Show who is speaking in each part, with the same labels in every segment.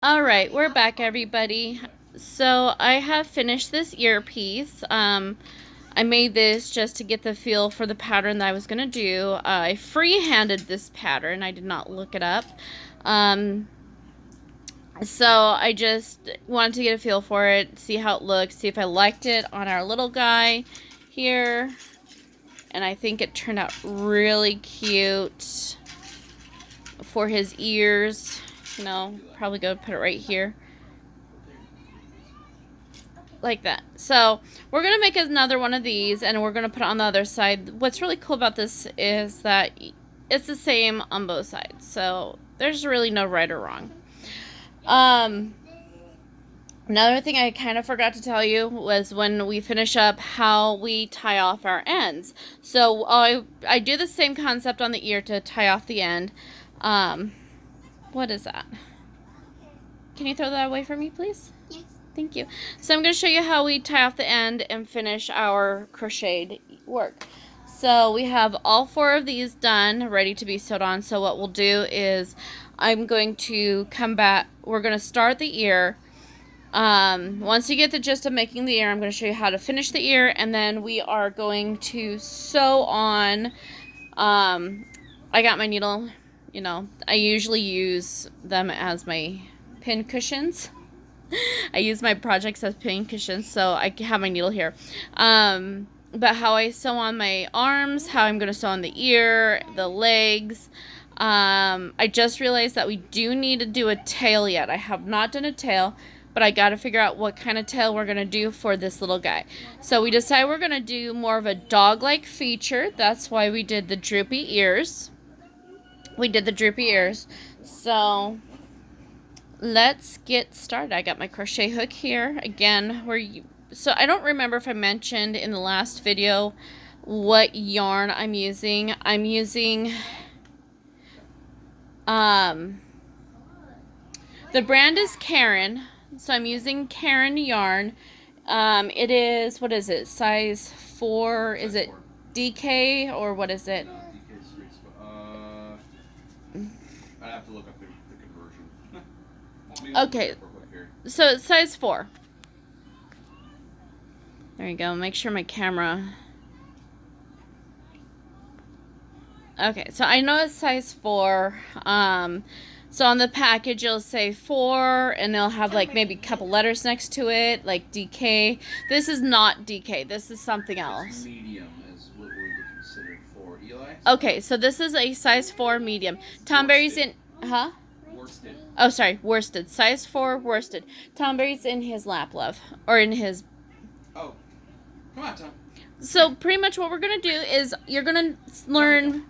Speaker 1: All right, we're back, everybody. So I have finished this earpiece. I made this just to get the feel for the pattern that I was gonna do. I free-handed this pattern. I did not look it up. So I just wanted to get a feel for it, see how it looks, see if I liked it on our little guy here. And I think it turned out really cute for his ears. You know, probably go put it right here. Like that. So we're going to make another one of these and we're going to put it on the other side. What's really cool about this is that it's the same on both sides. So there's really no right or wrong. Another thing I kind of forgot to tell you was when we finish up how we tie off our ends. So I do the same concept on the ear to tie off the end. What is that? Can you throw that away for me, please?
Speaker 2: Yes.
Speaker 1: Thank you. So I'm going to show you how we tie off the end and finish our crocheted work. So we have all 4 of these done, ready to be sewed on. So what we'll do is I'm going to come back. We're going to start the ear. Once you get the gist of making the ear, I'm going to show you how to finish the ear, and then we are going to sew on. I got my needle. You know, I usually use them as my pin cushions. I use my projects as pin cushions, so I have my needle here. But how I sew on my arms, how I'm going to sew on the ear, the legs. I just realized that we do need to do a tail yet. I have not done a tail, but I got to figure out what kind of tail we're going to do for this little guy. So we decided we're going to do more of a dog-like feature. That's why we did the droopy ears. So let's get started. I got my crochet hook here. Again, so I don't remember if I mentioned in the last video what yarn I'm using. I'm using the brand is Karen. So I'm using Karen yarn. It is, what is it? Size 4. Is it DK or what is it?
Speaker 3: DK Streets. I'd have to look up the conversion.
Speaker 1: Okay. So it's size 4. There you go. Make sure my camera. Okay, so I know it's size 4. So on the package it'll say 4 and they'll have like maybe a couple letters next to it, like DK. This is not DK. This is something else.
Speaker 3: Medium is what would be considered for Eli.
Speaker 1: Okay, so this is a size 4 medium. Tomberry's in, huh?
Speaker 3: Worsted.
Speaker 1: Oh, sorry, worsted. Size 4 worsted. Tomberry's in his lap, love, or in his.
Speaker 3: Oh, come on, Tom.
Speaker 1: So pretty much what we're gonna do is you're gonna learn.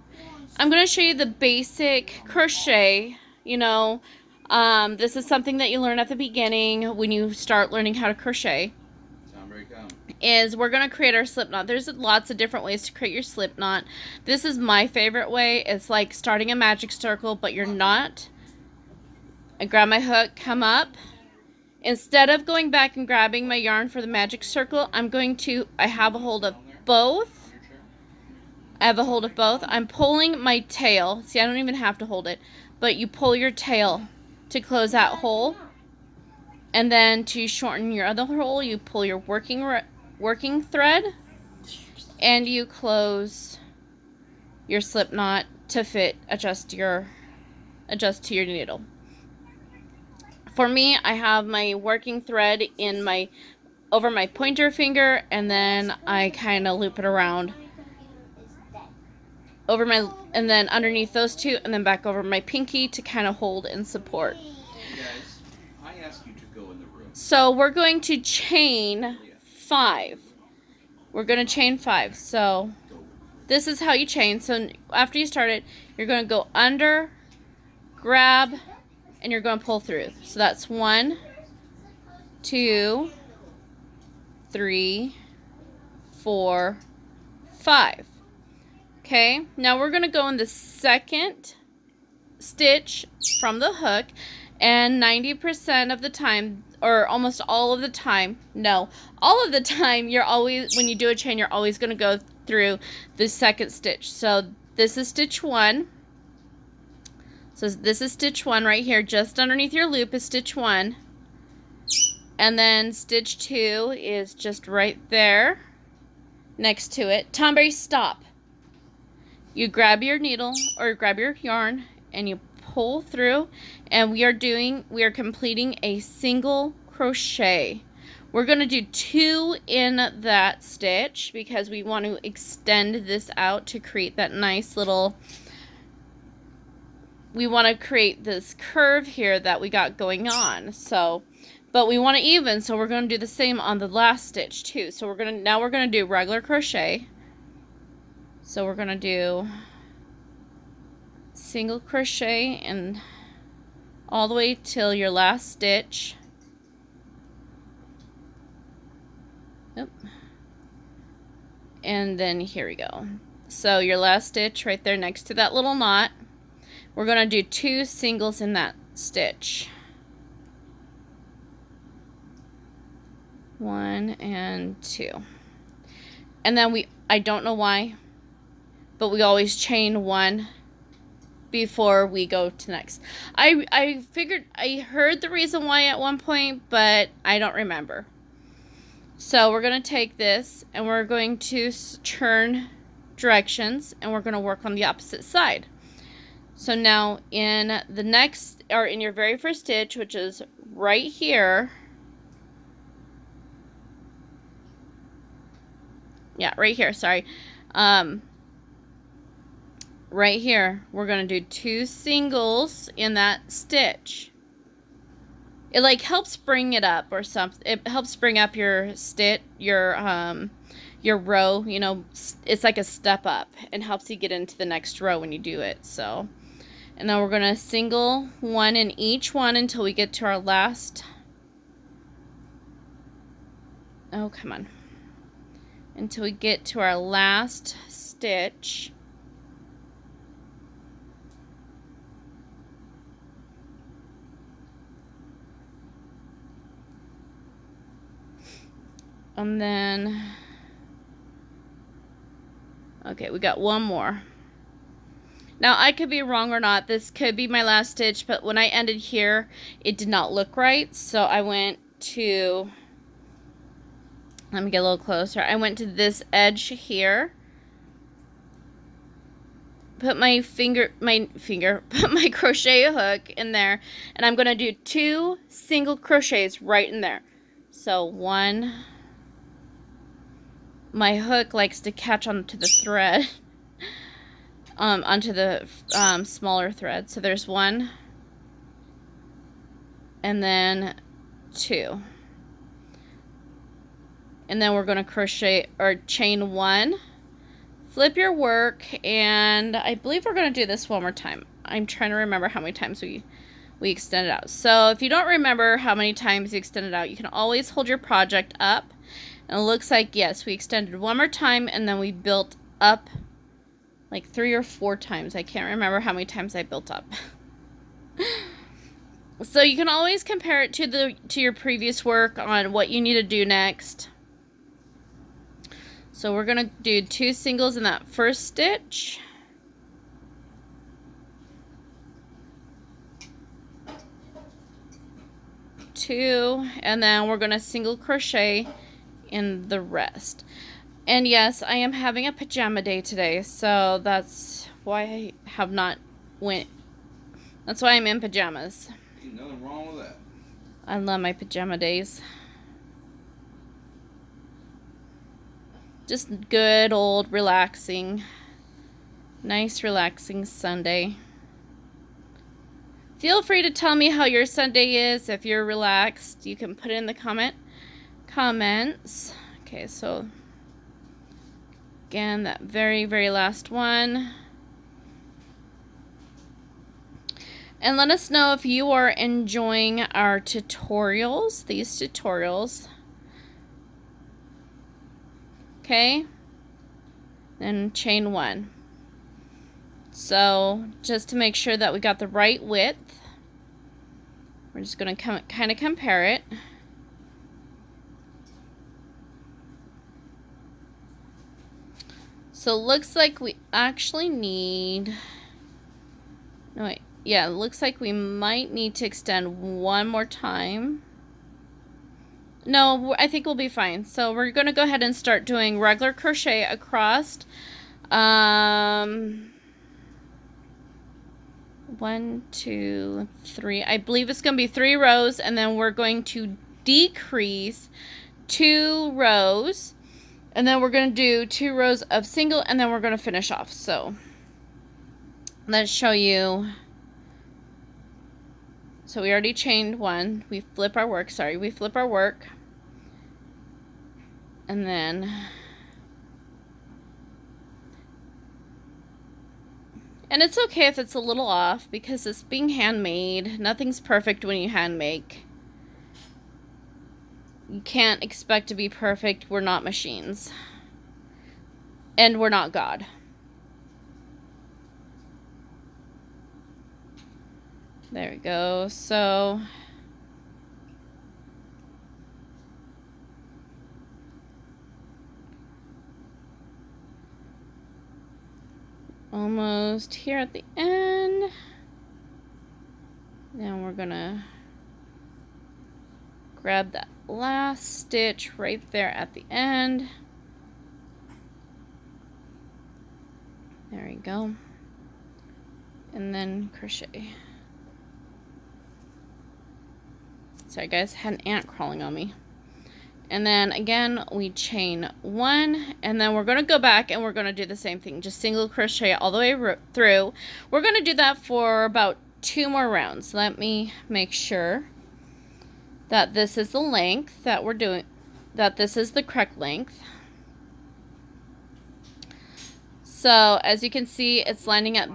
Speaker 1: I'm gonna show you the basic crochet. You know, this is something that you learn at the beginning when you start learning how to crochet. Is we're going to create our slip knot. There's lots of different ways to create your slip knot. This is my favorite way. It's like starting a magic circle, but you're not. I grab my hook, come up. Instead of going back and grabbing my yarn for the magic circle, I have a hold of both. I'm pulling my tail. See, I don't even have to hold it. But you pull your tail to close that hole. And then to shorten your other hole, you pull your working thread. And you close your slip knot to adjust to your needle. For me, I have my working thread over my pointer finger. And then I kind of loop it around. And then underneath those 2, and then back over my pinky to kind of hold and support.
Speaker 3: Guys, I asked you to go in the room.
Speaker 1: So we're going to chain 5. We're going to chain 5. So this is how you chain. So after you start it, you're going to go under, grab, and you're going to pull through. So that's 1, 2, 3, 4, 5. Okay, now we're going to go in the second stitch from the hook, and 90% of the time, or almost all of the time, all of the time, when you do a chain, you're always going to go through the second stitch. So this is stitch 1. So this is stitch 1 right here. Just underneath your loop is stitch 1. And then stitch 2 is just right there next to it. Tomberry, stop. You grab your needle or grab your yarn and you pull through, and we are completing a single crochet. We're going to do 2 in that stitch because we want to extend this out to create that nice little, we want to create this curve here that we got going on. So, but we want to even, so we're going to do the same on the last stitch too. So we're going to do regular crochet. So we're going to do single crochet and all the way till your last stitch. Oop. And then here we go. So your last stitch right there next to that little knot. We're going to do 2 singles in that stitch. 1 and 2. And then I don't know why, but we always chain 1 before we go to next. I figured, I heard the reason why at one point, but I don't remember. So we're going to take this and we're going to turn directions and we're going to work on the opposite side. So now in the next, or in your very first stitch, which is right here. Yeah, right here, sorry. Right here, we're going to do 2 singles in that stitch. It like helps bring it up or something. It helps bring up your stitch, your row, you know, it's like a step up and helps you get into the next row when you do it. So, and then we're going to single 1 in each one until we get to our last. Oh, come on. Until we get to our last stitch. And then, okay, we got 1 more. Now, I could be wrong or not. This could be my last stitch, but when I ended here, it did not look right. So I went to, let me get a little closer. I went to this edge here. Put my put my crochet hook in there. And I'm going to do 2 single crochets right in there. So 1. My hook likes to catch onto the thread, onto the smaller thread. So there's 1, and then 2. And then we're going to crochet or chain 1, flip your work, and I believe we're going to do this one more time. I'm trying to remember how many times we extended out. So if you don't remember how many times you extended out, you can always hold your project up. And it looks like, yes, we extended 1 more time, and then we built up like 3 or 4 times. I can't remember how many times I built up. So you can always compare it to your previous work on what you need to do next. So we're going to do 2 singles in that first stitch. Two, and then we're going to single crochet in the rest. And yes, I am having a pajama day today, so that's why I have not went. That's why I'm in pajamas.
Speaker 3: Ain't nothing wrong with that.
Speaker 1: I love my pajama days. Just good old relaxing, nice relaxing Sunday. Feel free to tell me how your Sunday is. If you're relaxed, you can put it in the comments. Okay, so again, that very, very last one. And let us know if you are enjoying our tutorials, these tutorials. Okay, then chain 1. So just to make sure that we got the right width, we're just going to kind of compare it. So it looks like we actually need, no wait, Yeah, it looks like we might need to extend one more time. No, I think we'll be fine. So we're going to go ahead and start doing regular crochet across. 1, 2, 3. I believe it's going to be 3 rows, and then we're going to decrease 2 rows, and then we're going to do 2 rows of single, and then we're going to finish off. So let's show you. So we already chained 1. We flip our work. We flip our work. And then it's okay if it's a little off because it's being handmade. Nothing's perfect when you hand make. You can't expect to be perfect. We're not machines. And we're not God. There we go. So almost here at the end. Now we're gonna grab that last stitch right there at the end. There we go. And then crochet. Sorry guys, had an ant crawling on me. And then again, we chain 1, and then we're going to go back and we're going to do the same thing. Just single crochet all the way through. We're going to do that for about 2 more rounds. Let me make sure that this is the length that we're doing, that this is the correct length. So as you can see, it's lining up.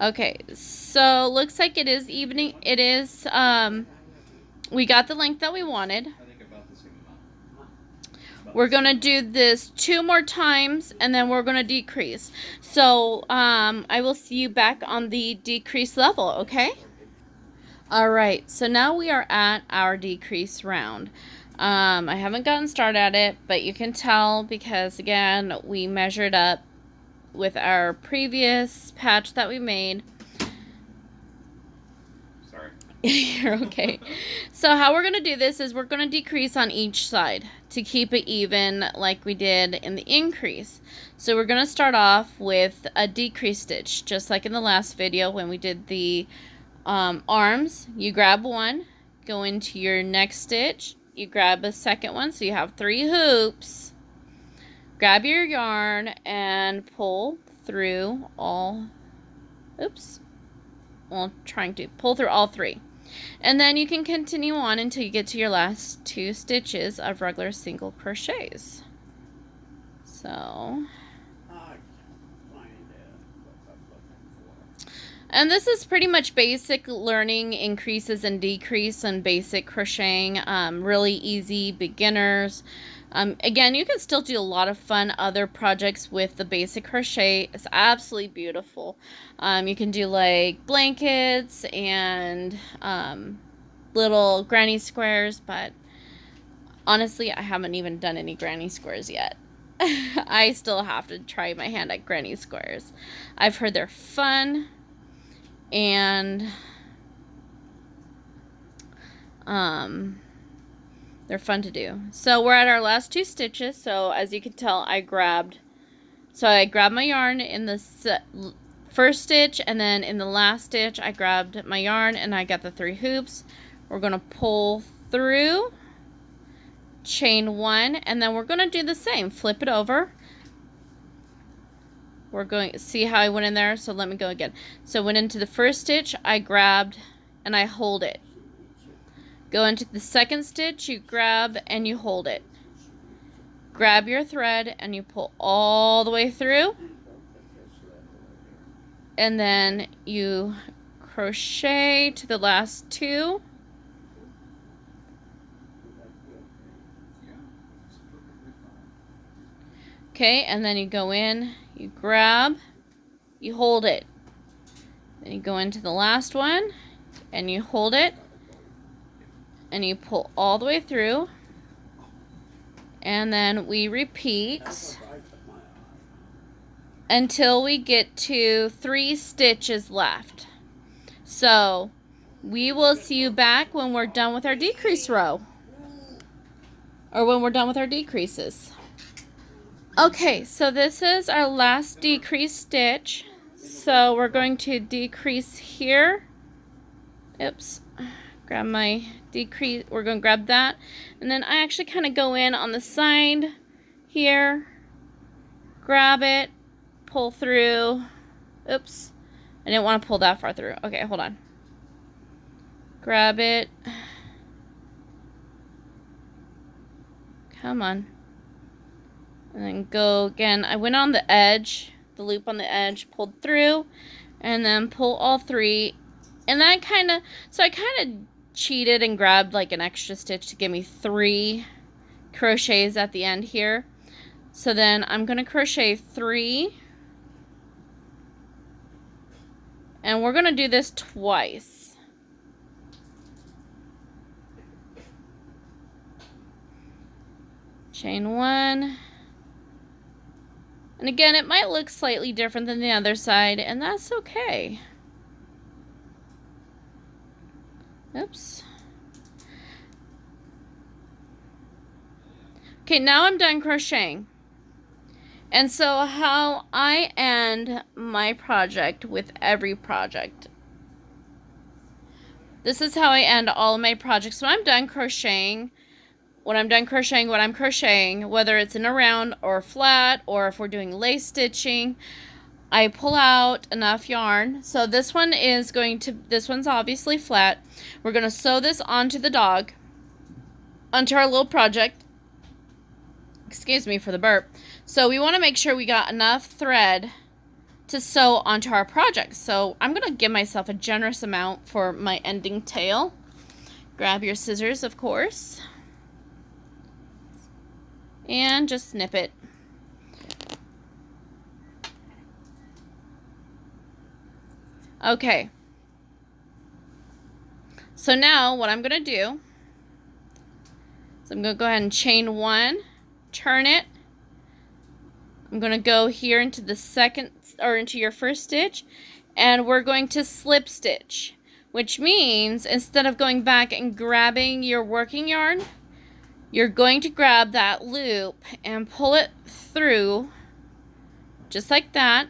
Speaker 1: Okay, so looks like it is evening. It is, we got the length that we wanted.
Speaker 3: I think about the same amount.
Speaker 1: We're going to do this 2 more times, and then we're going to decrease. So, I will see you back on the decrease level, okay? All right, so now we are at our decrease round. I haven't gotten started at it, but you can tell because, again, we measured up with our previous patch that we made.
Speaker 3: Sorry.
Speaker 1: You're okay. So how we're going to do this is we're going to decrease on each side to keep it even like we did in the increase. So we're going to start off with a decrease stitch, just like in the last video when we did the arms. You grab one, go into your next stitch, you grab a second one, so you have 3 hoops. Grab your yarn and pull through all, pull through all 3. And then you can continue on until you get to your last 2 stitches of regular single crochets. So, and this is pretty much basic learning increases and decrease and basic crocheting, really easy, beginners. Again, you can still do a lot of fun other projects with the basic crochet. It's absolutely beautiful. You can do like blankets and little granny squares, but honestly, I haven't even done any granny squares yet. I still have to try my hand at granny squares. I've heard they're fun and they're fun to do. So we're at our last 2 stitches. So as you can tell, I grabbed my yarn in the first stitch, and then in the last stitch I grabbed my yarn and I got the 3 hoops. We're going to pull through, chain 1, and then we're going to do the same. Flip it over. We're going to see how I went in there. So let me go again. So I went into the first stitch, I grabbed and I hold it. Go into the second stitch, you grab and you hold it. Grab your thread and you pull all the way through. And then you crochet to the last 2. Okay, and then you go in, you grab, you hold it. Then you go into the last one and you hold it. And you pull all the way through, and then we repeat. until we get to 3 stitches left. So we will see you back when we're done with our decrease row, or when we're done with our decreases. Okay, so this is our last decrease stitch. So we're going to decrease here. Oops, grab my decrease. We're going to grab that. And then I actually kind of go in on the side here, grab it, pull through. Oops, I didn't want to pull that far through. Okay, hold on. Grab it. Come on. And then go again. I went on the edge, the loop on the edge, pulled through, and then pull all 3. And that so I kind of cheated and grabbed like an extra stitch to give me 3 crochets at the end here. So then I'm going to crochet 3. And we're going to do this twice. Chain 1. And again, it might look slightly different than the other side, and that's okay. Oops. Okay, now I'm done crocheting. And so how I end my project with every project. This is how I end all of my projects. When I'm done crocheting, what I'm crocheting, whether it's in a round or flat, or if we're doing lace stitching, I pull out enough yarn. So this one's obviously flat. We're going to sew this onto the dog, onto our little project. Excuse me for the burp. So we want to make sure we got enough thread to sew onto our project. So I'm going to give myself a generous amount for my ending tail. Grab your scissors, of course, and just snip it. Okay. So now what I'm going to do is I'm going to go ahead and chain 1, turn it. I'm going to go here into the second, or into your first stitch, and we're going to slip stitch, which means instead of going back and grabbing your working yarn, you're going to grab that loop and pull it through just like that,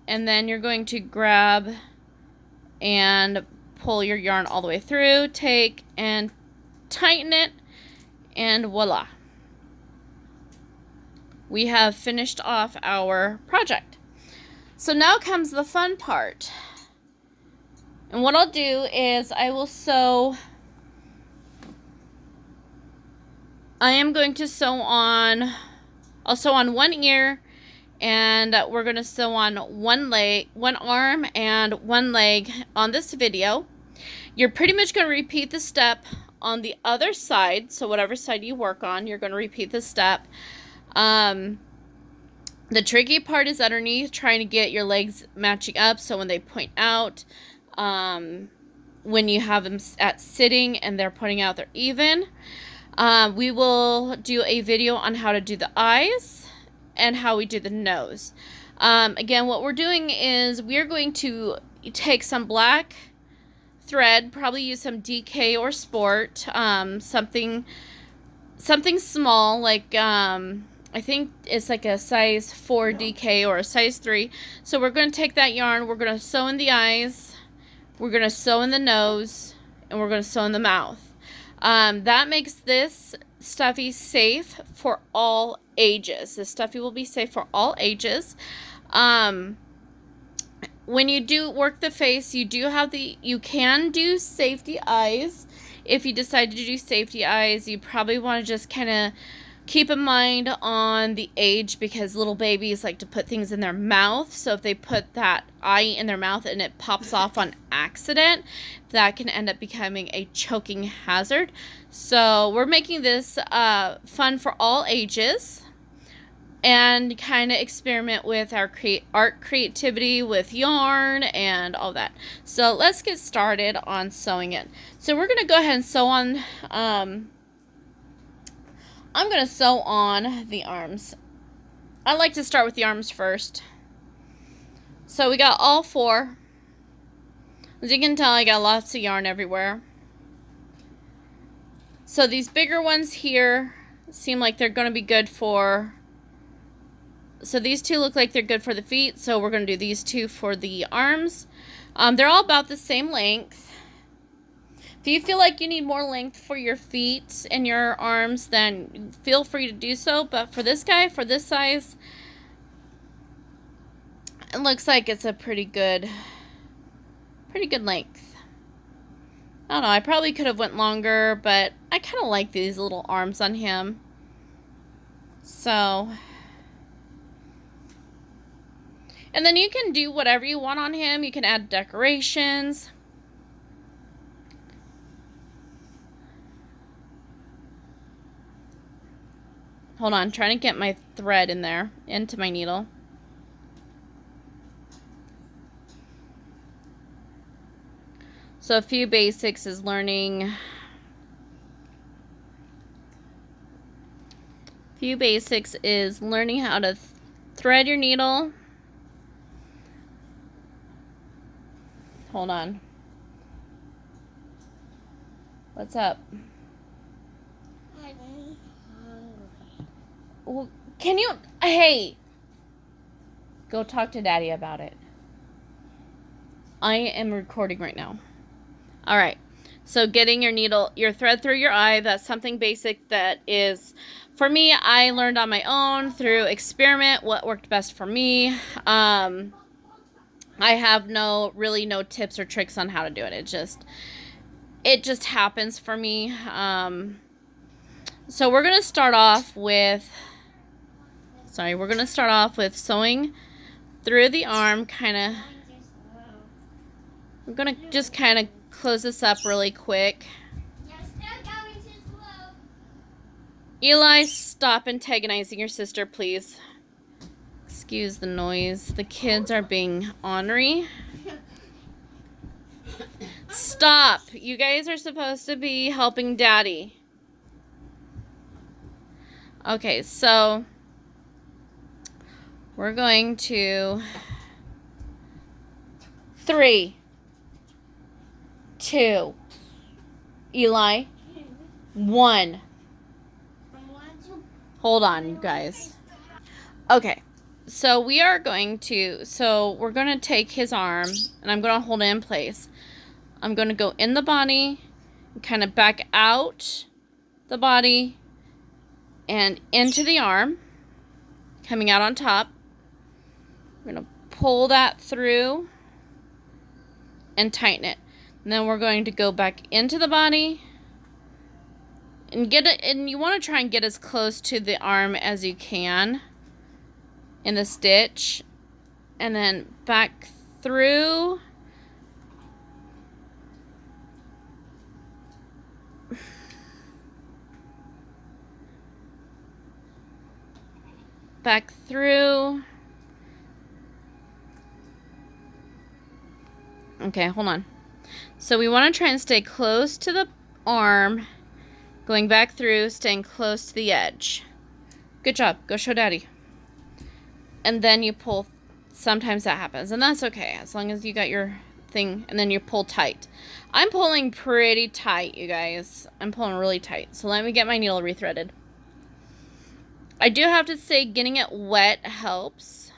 Speaker 1: and then you're going to grab and pull your yarn all the way through, take and tighten it, and voila. We have finished off our project. So now comes the fun part. And what I'll do is I'll sew on one ear, and we're going to sew on one arm and one leg on this video. You're pretty much going to repeat the step on the other side. So whatever side you work on, you're going to repeat the step. The tricky part is underneath, trying to get your legs matching up so when they point out, when you have them at sitting and they're pointing out, they're even. We will do a video on how to do the eyes and how we do the nose. Again, what we're doing is we're going to take some black thread, probably use some DK or Sport, something small, like I think it's like a size 4 DK or a size 3. So we're going to take that yarn, we're going to sew in the eyes, we're going to sew in the nose, and we're going to sew in the mouth. That makes this stuffy safe for all ages. This stuffy will be safe for all ages. When you do work the face, you can do safety eyes. If you decide to do safety eyes, you probably want to just kind of keep in mind on the age, because little babies like to put things in their mouth. So if they put that eye in their mouth and it pops off on accident, that can end up becoming a choking hazard. So we're making this fun for all ages, and kind of experiment with our art creativity with yarn and all that. So let's get started on sewing it. So we're going to go ahead and sew on, I'm going to sew on the arms. I like to start with the arms first. So we got all 4. As you can tell, I got lots of yarn everywhere. So these bigger ones here seem like they're going to be good for... So these 2 look like they're good for the feet, so we're going to do these 2 for the arms. They're all about the same length. If you feel like you need more length for your feet and your arms, then feel free to do so. But for this guy, for this size, it looks like it's a pretty good length. I don't know, I probably could have went longer, but I kind of like these little arms on him. So, and then you can do whatever you want on him. You can add decorations. Hold on, trying to get my thread in there, into my needle. So a few basics is learning. How to thread your needle. Hold on. What's up? Well, can you... Hey! Go talk to Daddy about it. I am recording right now. Alright. So getting your thread through your eye, that's something basic that is... For me, I learned on my own through experiment what worked best for me. I have no tips or tricks on how to do it. It just happens for me. So we're going to start off with... we're going to start off with sewing through the arm, we're going to just kind of close this up really quick. Eli, stop antagonizing your sister, please. Excuse the noise. The kids are being ornery. Stop. You guys are supposed to be helping Daddy. Okay, so we're going to 3, 2, Eli, 1. Hold on, you guys. Okay, so we're going to take his arm, and I'm going to hold it in place. I'm going to go in the body, and kind of back out the body, and into the arm, coming out on top. We're going to pull that through and tighten it. And then we're going to go back into the body and get it, and you want to try and get as close to the arm as you can in the stitch, and then back through. Back through. Okay, hold on. So we want to try and stay close to the arm, going back through, staying close to the edge. Good job. Go show Daddy. And then you pull. Sometimes that happens, and that's okay, as long as you got your thing, and then you pull tight. I'm pulling pretty tight, you guys. I'm pulling really tight. So let me get my needle rethreaded. I do have to say, getting it wet helps.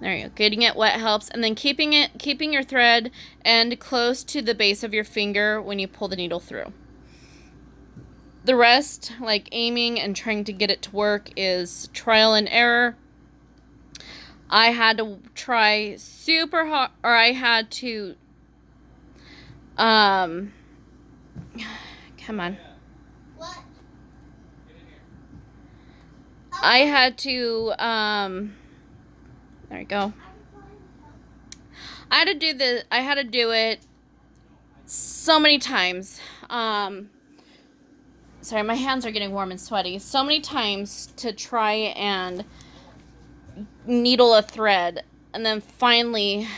Speaker 1: There you go. Getting it wet helps, and then keeping your thread end close to the base of your finger when you pull the needle through. The rest, like aiming and trying to get it to work, is trial and error. I had to try super hard, or I had to, come on.
Speaker 2: What?
Speaker 1: I had to, there we go. I had to do it so many times. Sorry, my hands are getting warm and sweaty. So many times to try and needle a thread, and then finally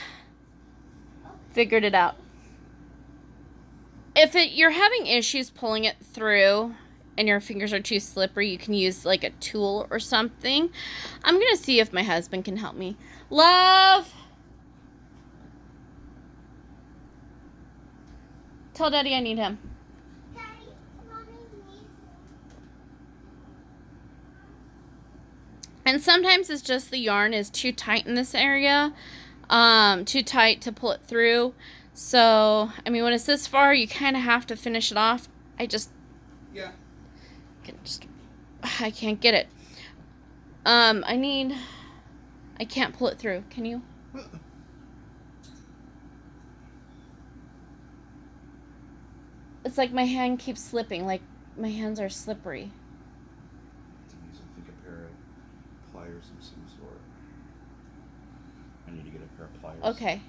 Speaker 1: figured it out. If you're having issues pulling it through, and your fingers are too slippery, you can use like a tool or something. I'm gonna see if my husband can help me. Love! Tell Daddy I need him. And sometimes it's just the yarn is too tight in this area, too tight to pull it through. So, I mean, when it's this far, you kind of have to finish it off. I can't get it. I can't pull it through. Can you? It's like my hand keeps slipping, like my hands are slippery.
Speaker 3: I think a pair of pliers of some sort. I need to get a pair of pliers.
Speaker 1: Okay.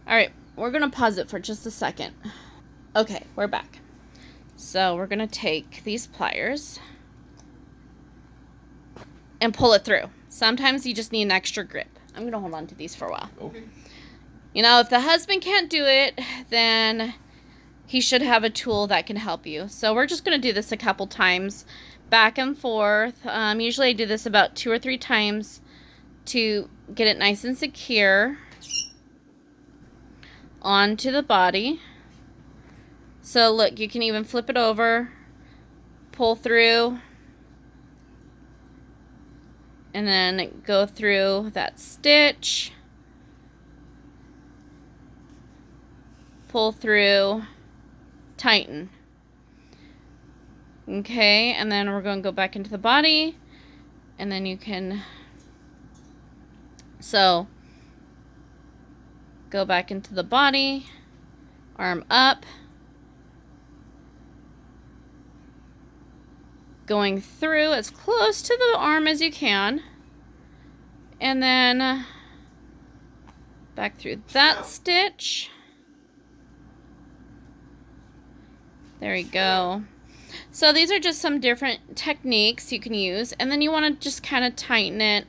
Speaker 1: Alright, we're going to pause it for just a second. Okay, we're back. So we're going to take these pliers and pull it through. Sometimes you just need an extra grip. I'm going to hold on to these for a while.
Speaker 3: Okay.
Speaker 1: You know, if the husband can't do it, then he should have a tool that can help you. So we're just going to do this a couple times, back and forth. Usually I do this about 2 or 3 times to get it nice and secure onto the body. So look, you can even flip it over, pull through, and then go through that stitch, pull through, tighten. Okay, and then we're going to go back into the body, and then you can, so go back into the body, arm up, going through as close to the arm as you can, and then back through that stitch. There you go. So these are just some different techniques you can use, and then you want to just kind of tighten it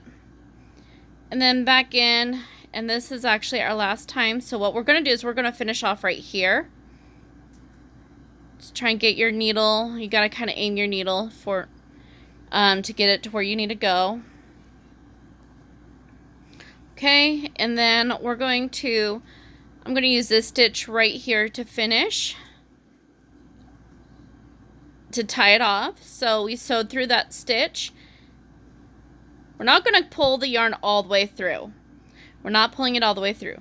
Speaker 1: and then back in. And this is actually our last time, so what we're going to do is we're going to finish off right here. Just try and get your needle, you got to kind of aim your needle for to get it to where you need to go. Okay, and then I'm going to use this stitch right here to finish, to tie it off. So we sewed through that stitch. We're not going to pull the yarn all the way through. We're not pulling it all the way through.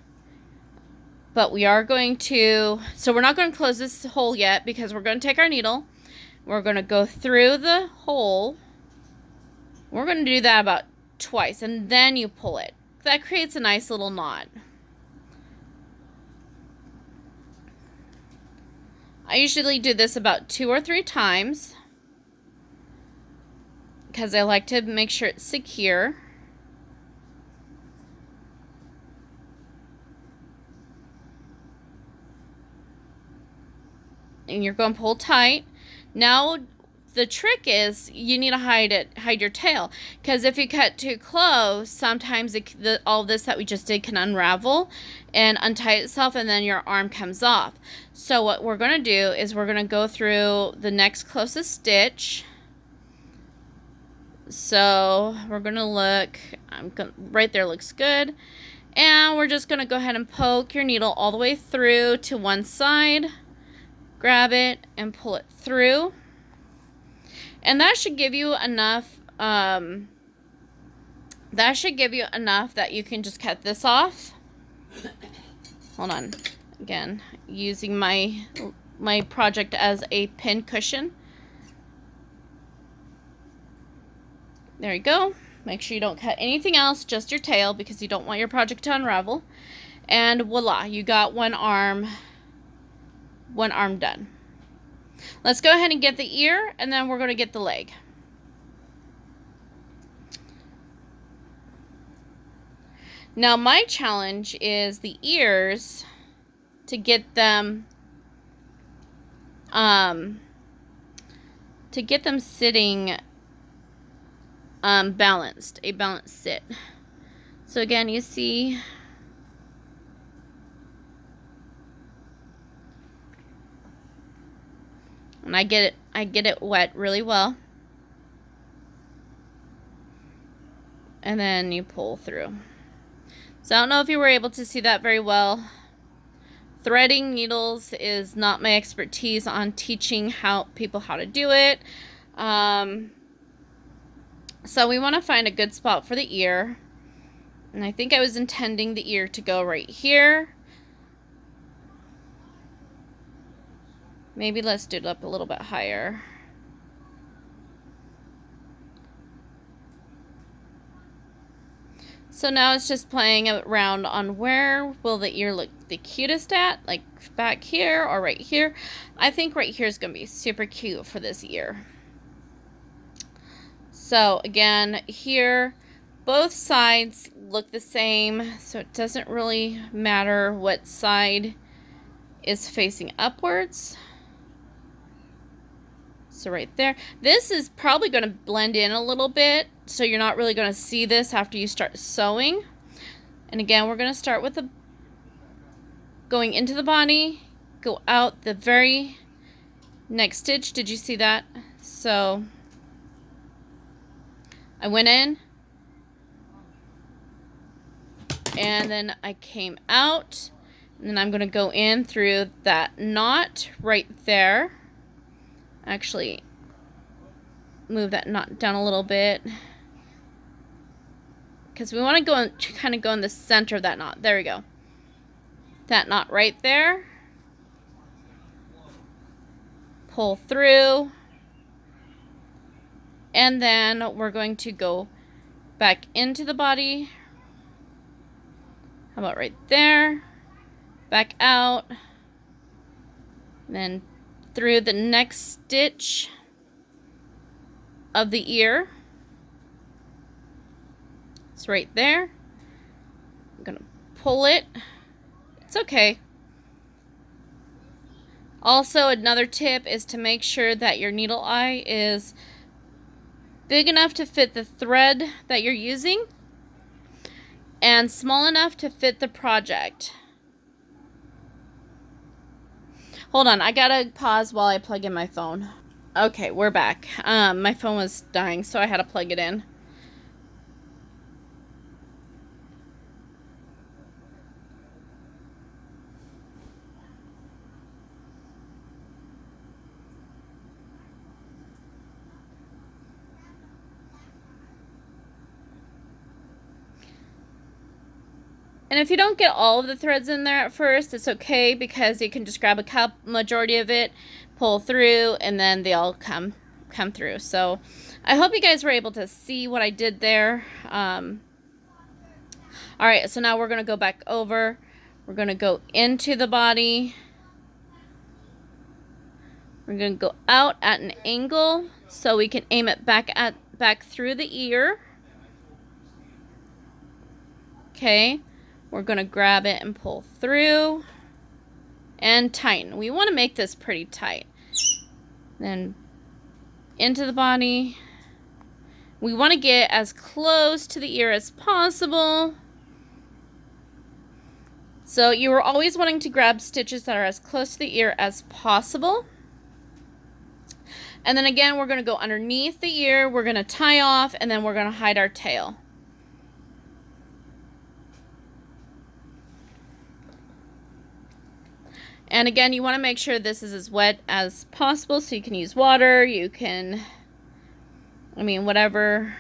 Speaker 1: But we are going to, so we're not going to close this hole yet, because we're going to take our needle. We're going to go through the hole. We're going to do that about twice, and then you pull it. That creates a nice little knot. I usually do this about 2 or 3 times because I like to make sure it's secure. And you're going to pull tight. Now the trick is you need to hide your tail, because if you cut too close, sometimes all this that we just did can unravel and untie itself, and then your arm comes off. So what we're going to do is we're going to go through the next closest stitch. So we're going to look, right there looks good, and we're just going to go ahead and poke your needle all the way through to one side, grab it and pull it through. And that should give you enough, that you can just cut this off. Hold on. Again, using my project as a pin cushion. There you go. Make sure you don't cut anything else, just your tail, because you don't want your project to unravel. And voila, you got one arm done. Let's go ahead and get the ear, and then we're going to get the leg. Now my challenge is the ears, to get them sitting balanced, a balanced sit. So again, you see And I get it wet really well. And then you pull through. So I don't know if you were able to see that very well. Threading needles is not my expertise on teaching people how to do it. So we want to find a good spot for the ear. And I think I was intending the ear to go right here. Maybe let's do it up a little bit higher. So now it's just playing around on where will the ear look the cutest at, like back here or right here. I think right here is going to be super cute for this ear. So again, here, both sides look the same, so it doesn't really matter what side is facing upwards. So right there, this is probably going to blend in a little bit, so you're not really going to see this after you start sewing. And again, we're going to start with going into the body, go out the very next stitch. Did you see that? So I went in, and then I came out, and then I'm going to go in through that knot right there. Actually, move that knot down a little bit, because we want to go and kind of go in the center of that knot. There we go. That knot right there. Pull through. And then we're going to go back into the body. How about right there? Back out. Then through the next stitch of the ear. It's right there. I'm gonna pull it. It's okay. Also, another tip is to make sure that your needle eye is big enough to fit the thread that you're using and small enough to fit the project. Hold on, I gotta pause while I plug in my phone. Okay, we're back. My phone was dying, so I had to plug it in. And if you don't get all of the threads in there at first, it's okay, because you can just grab a majority of it, pull through, and then they all come through. So I hope you guys were able to see what I did there. All right, so now we're going to go back over. We're going to go into the body. We're going to go out at an angle so we can aim it back through the ear. Okay. We're going to grab it and pull through and tighten. We want to make this pretty tight. Then into the body. We want to get as close to the ear as possible. So you are always wanting to grab stitches that are as close to the ear as possible. And then again, we're going to go underneath the ear. We're going to tie off, and then we're going to hide our tail. And again, you want to make sure this is as wet as possible, so you can use water, you can, whatever.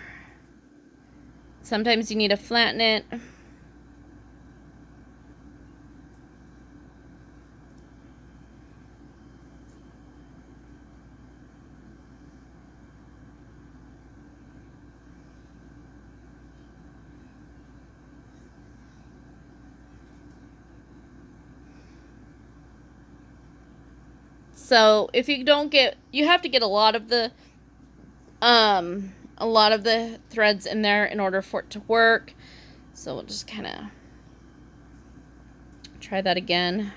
Speaker 1: Sometimes you need to flatten it. So if you don't get, you have to get a lot of the threads in there in order for it to work. So we'll just kind of try that again.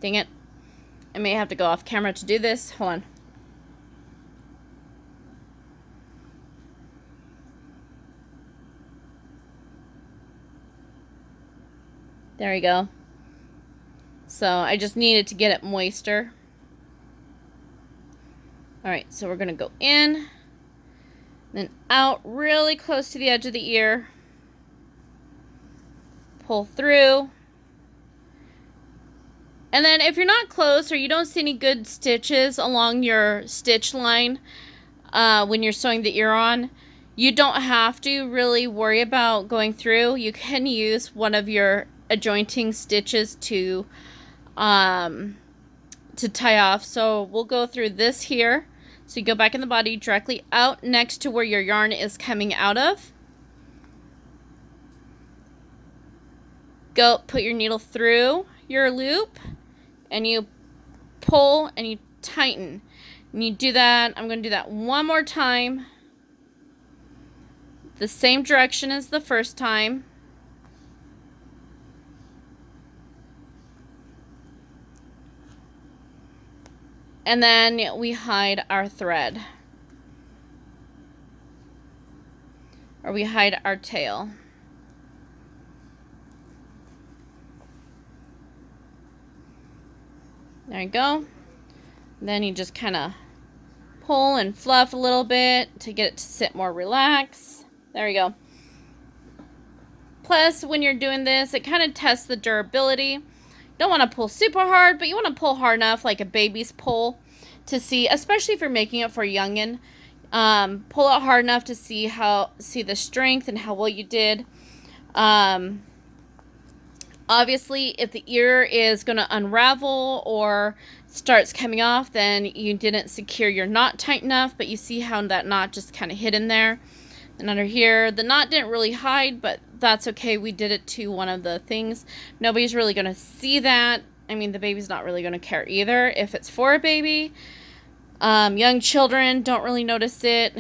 Speaker 1: Dang it. I may have to go off camera to do this. Hold on. There we go. So I just needed to get it moister. All right, so we're gonna go in, then out really close to the edge of the ear, pull through. And then if you're not close or you don't see any good stitches along your stitch line when you're sewing the ear on, you don't have to really worry about going through. You can use one of your adjointing stitches to tie off. So we'll go through this here. So you go back in the body directly out next to where your yarn is coming out of. Go put your needle through your loop and you pull and you tighten. And you do that. I'm going to do that one more time. The same direction as the first time. And then we hide our thread. Or we hide our tail. There you go. Then you just kind of pull and fluff a little bit to get it to sit more relaxed. There you go. Plus, when you're doing this, it kind of tests the durability. You don't want to pull super hard, but you want to pull hard enough, like a baby's pull, to see, especially if you're making it for a youngin'. Pull it hard enough to see the strength and how well you did. Obviously, if the ear is going to unravel or starts coming off, then you didn't secure your knot tight enough, but you see how that knot just kind of hid in there. And under here, the knot didn't really hide, but that's okay. We did it to one of the things. Nobody's really going to see that. I mean, the baby's not really going to care either if it's for a baby. Young children don't really notice it.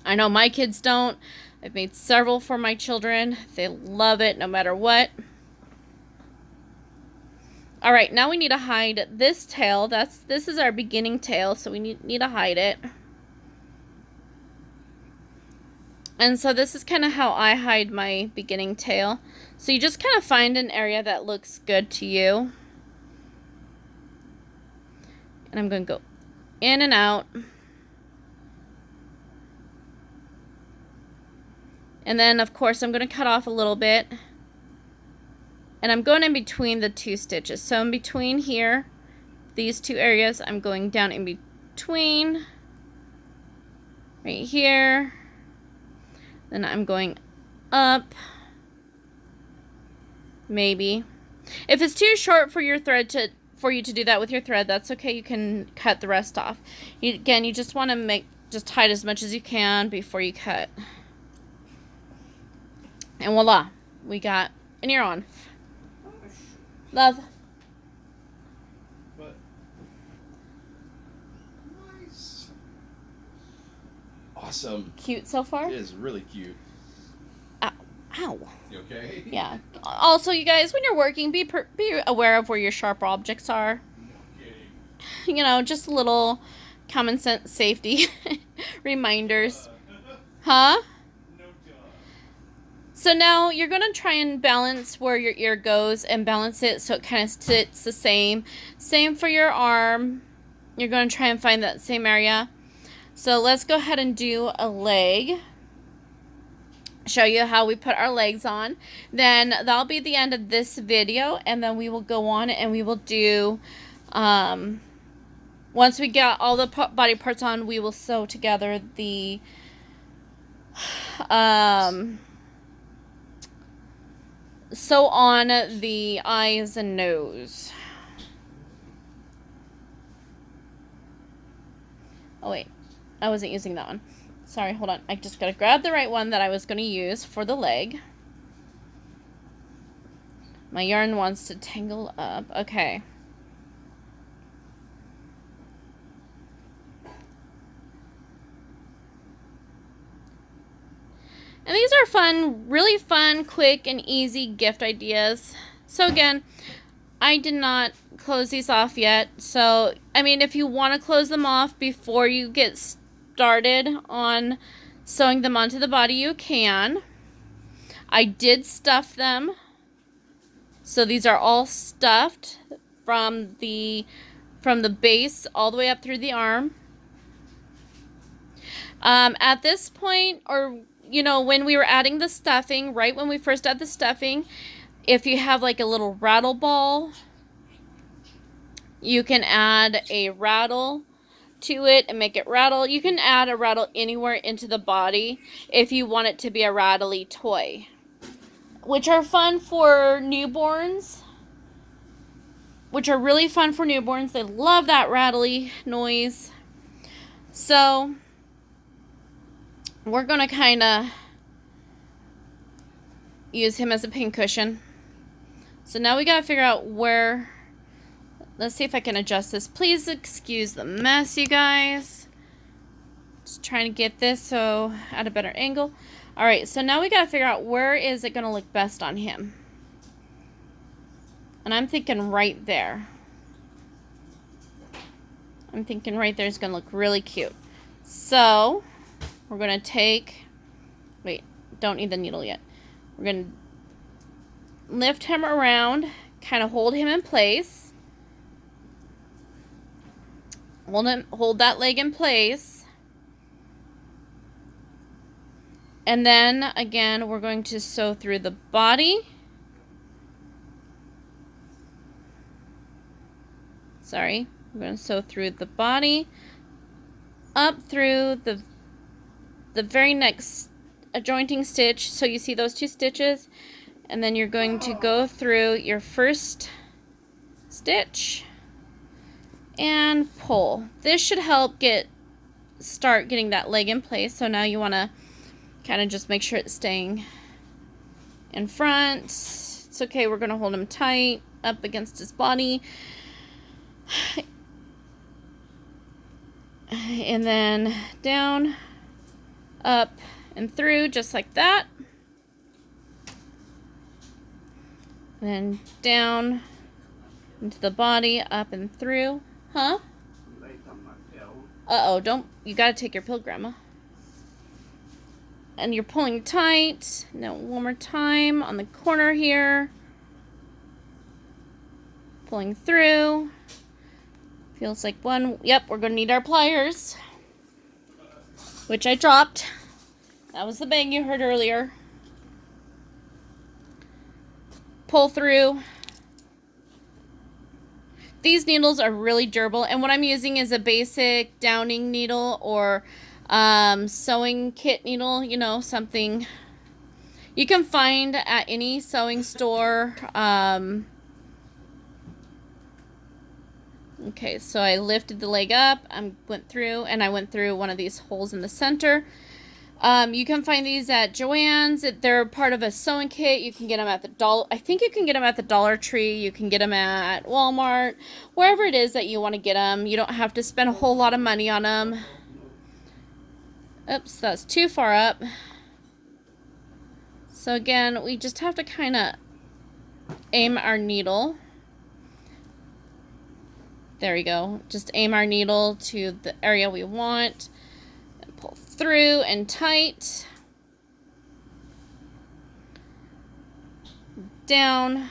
Speaker 1: I know my kids don't. I've made several for my children. They love it no matter what. All right, now we need to hide this tail. This is our beginning tail, so we need to hide it. And so this is kind of how I hide my beginning tail. So you just kind of find an area that looks good to you. And I'm going to go in and out. And then, of course, I'm going to cut off a little bit. And I'm going in between the two stitches. So in between here, these two areas, I'm going down in between. Right here. Then I'm going up. Maybe. If it's too short for your thread for you to do that with your thread, that's okay. You can cut the rest off. Again, you just want to just hide as much as you can before you cut. And voila, we got an ear on. Love.
Speaker 3: But nice. Awesome.
Speaker 1: Cute so far?
Speaker 3: It is really cute.
Speaker 1: Ow.
Speaker 3: You okay?
Speaker 1: Yeah. Also, you guys, when you're working, be aware of where your sharp objects are.
Speaker 3: No kidding.
Speaker 1: You know, just little common sense safety reminders. Huh? So now you're going to try and balance where your ear goes and balance it so it kind of sits the same. Same for your arm. You're going to try and find that same area. So let's go ahead and do a leg. Show you how we put our legs on. Then that'll be the end of this video, and then we will go on and we will do, once we get all the body parts on, we will sew together the, sew on the eyes and nose. Oh wait, I wasn't using that one. Sorry, hold on. I just gotta grab the right one that I was gonna use for the leg. My yarn wants to tangle up. Okay. And these are fun, really fun, quick, and easy gift ideas. So again, I did not close these off yet. So, I mean, if you want to close them off before you get started on sewing them onto the body, you can. I did stuff them So these are all stuffed from the base all the way up through the arm. At this point, or you know, when we were adding the stuffing, right when we first add the stuffing, if you have like a little rattle ball, you can add a rattle to it and make it rattle. You can add a rattle anywhere into the body if you want it to be a rattly toy, which are fun for newborns. Which are really fun for newborns. They love that rattly noise. So we're going to kind of use him as a pincushion. So now we got to figure out where. Let's see if I can adjust this. Please excuse the mess, you guys. Just trying to get this so at a better angle. All right, so now we got to figure out where is it going to look best on him. And I'm thinking right there. I'm thinking right there is going to look really cute. So we're going to take, wait, don't need the needle yet. We're going to lift him around, kind of hold him in place. Hold that leg in place. And then again, we're going to sew through the body. Sorry, I'm going to sew through the body, up through the very next adjoining stitch. So you see those two stitches, and then you're going to go through your first stitch and pull. This should help start getting that leg in place. So now you want to kind of just make sure it's staying in front. It's okay, we're going to hold him tight up against his body. And then down, up, and through, just like that. And then down into the body, up and through. Huh? Uh-oh, you gotta take your pill, Grandma. And you're pulling tight. Now, one more time on the corner here. Pulling through. Feels like one. Yep, we're going to need our pliers, which I dropped. That was the bang you heard earlier. Pull through. These needles are really durable, and what I'm using is a basic downing needle or sewing kit needle, you know, something you can find at any sewing store. Okay, so I lifted the leg up, I went through one of these holes in the center. You can find these at Joann's. They're part of a sewing kit. You can get them at I think you can get them at the Dollar Tree. You can get them at Walmart, wherever it is that you want to get them. You don't have to spend a whole lot of money on them. Oops, that's too far up. So again, we just have to kind of aim our needle. There we go. Just aim our needle to the area we want. And pull through and tight. Down.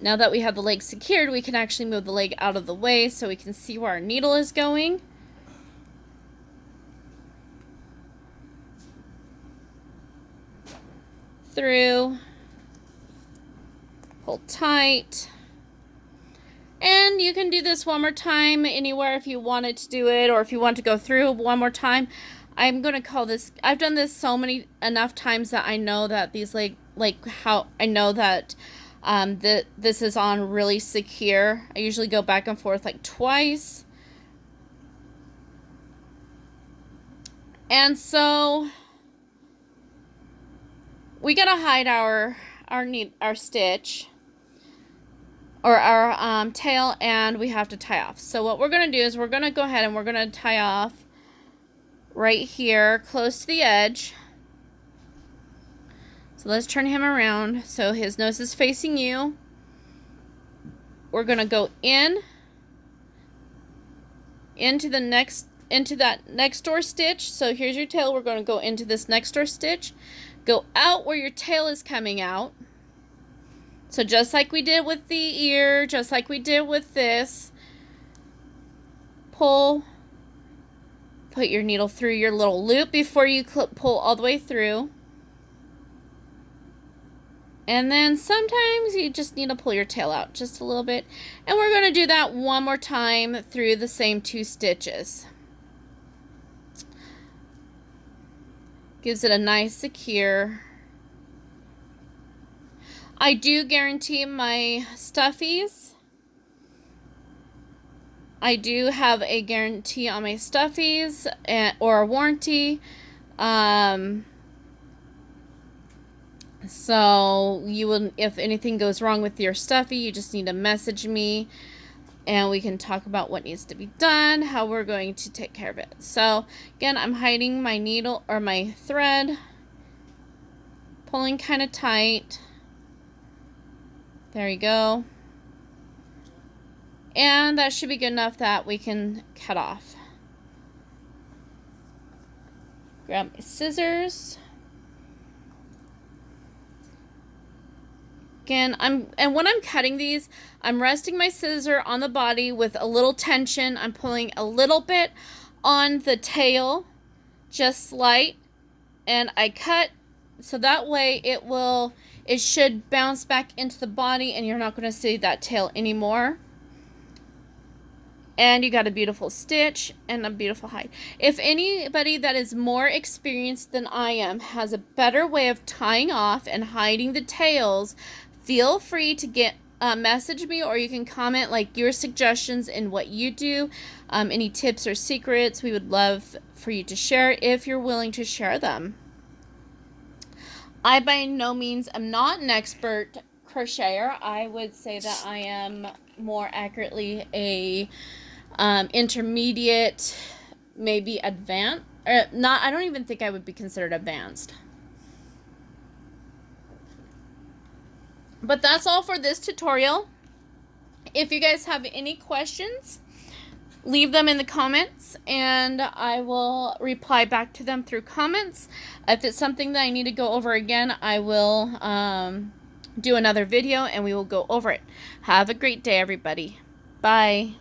Speaker 1: Now that we have the leg secured, we can actually move the leg out of the way so we can see where our needle is going. Through. Pull tight. And you can do this one more time anywhere if you wanted to do it, or if you want to go through one more time. I'm going to call this, I've done this enough times that I know that these I know that this is on really secure. I usually go back and forth like twice. And so we got to hide our stitch. Or our tail, and we have to tie off. So what we're going to do is we're going to go ahead and we're going to tie off right here close to the edge. So let's turn him around so his nose is facing you. We're going to go into that next door stitch. So here's your tail. We're going to go into this next door stitch. Go out where your tail is coming out. So just like we did with the ear, just like we did with this, pull, put your needle through your little loop before you pull all the way through. And then sometimes you just need to pull your tail out just a little bit. And we're going to do that one more time through the same 2 stitches. Gives it a nice secure. I do guarantee my stuffies. I do have a guarantee on my stuffies or a warranty. So you will, if anything goes wrong with your stuffy, you just need to message me and we can talk about what needs to be done, how we're going to take care of it. So again, I'm hiding my needle or my thread, pulling kind of tight. There you go. And that should be good enough that we can cut off. Grab my scissors. Again, when I'm cutting these, I'm resting my scissor on the body with a little tension. I'm pulling a little bit on the tail, just slight, and I cut so that way it should bounce back into the body and you're not going to see that tail anymore. And you got a beautiful stitch and a beautiful hide. If anybody that is more experienced than I am has a better way of tying off and hiding the tails, feel free to message me, or you can comment like your suggestions in what you do, any tips or secrets. We would love for you to share if you're willing to share them. I by no means am not an expert crocheter. I would say that I am more accurately a intermediate, maybe advanced, or not. I don't even think I would be considered advanced. But that's all for this tutorial. If you guys have any questions, leave them in the comments and I will reply back to them through comments. If it's something that I need to go over again, I will do another video and we will go over it. Have a great day, everybody. Bye.